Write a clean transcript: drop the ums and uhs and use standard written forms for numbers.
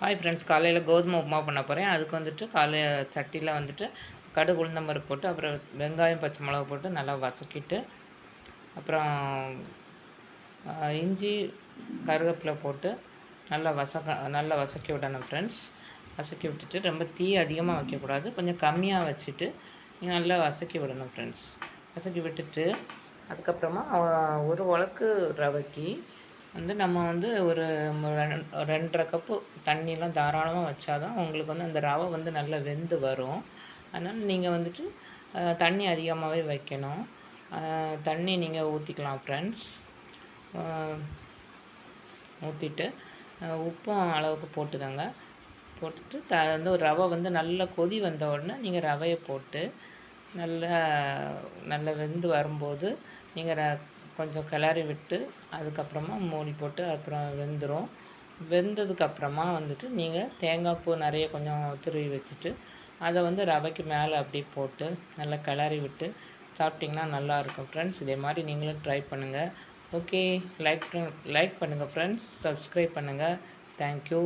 Hi friends, காலையில் கோதுமை உப்புமா பண்ண போகிறேன். அதுக்கு வந்துட்டு சட்டியில் வந்துட்டு கடுகு உளுந்தம் பருப்பு போட்டு, அப்புறம் வெங்காயம் பச்சை மிளகா போட்டு நல்லா வதக்கிட்டு, அப்புறம் இஞ்சி கருவேப்பிலை போட்டு நல்லா வதக்கி விடணும் ஃப்ரெண்ட்ஸ். வதக்கி விட்டுட்டு ரொம்ப தீ அதிகமாக வைக்கக்கூடாது, கொஞ்சம் கம்மியாக வச்சுட்டு நல்லா வதக்கி விடணும் ஃப்ரெண்ட்ஸ். வதக்கி விட்டுட்டு அதுக்கப்புறமா ஒரு உலக்கு ரவைக்கு நம்ம ஒரு 2½ கப்பு தண்ணிலாம் தாராளமாக வச்சா தான் உங்களுக்கு அந்த ரவை நல்லா வெந்து வரும். அதனால் நீங்கள் வந்துட்டு தண்ணி அதிகமாகவே வைக்கணும். தண்ணி நீங்கள் ஊற்றிக்கலாம் ஃப்ரெண்ட்ஸ். ஊற்றிட்டு உப்பும் அளவுக்கு போட்டுக்கோங்க. போட்டுட்டு ஒரு ரவை நல்லா கொதி வந்த உடனே நீங்கள் ரவையை போட்டு நல்லா வெந்து வரும்போது நீங்கள் கொஞ்சம் கிளறி விட்டு அதுக்கப்புறமா மூடி போட்டு அப்புறம் வெந்துடும். வெந்ததுக்கப்புறமா நீங்கள் தேங்காய் பூ நிறைய கொஞ்சம் துருவி வச்சுட்டு அதை ரவைக்கு மேலே அப்படியே போட்டு நல்லா கிளறி விட்டு சாப்பிட்டிங்கன்னா நல்லாயிருக்கும் ஃப்ரெண்ட்ஸ். இதே மாதிரி நீங்களும் ட்ரை பண்ணுங்கள். ஓகே, லைக் பண்ணுங்கள் ஃப்ரெண்ட்ஸ், சப்ஸ்கிரைப் பண்ணுங்கள். தேங்க்யூ.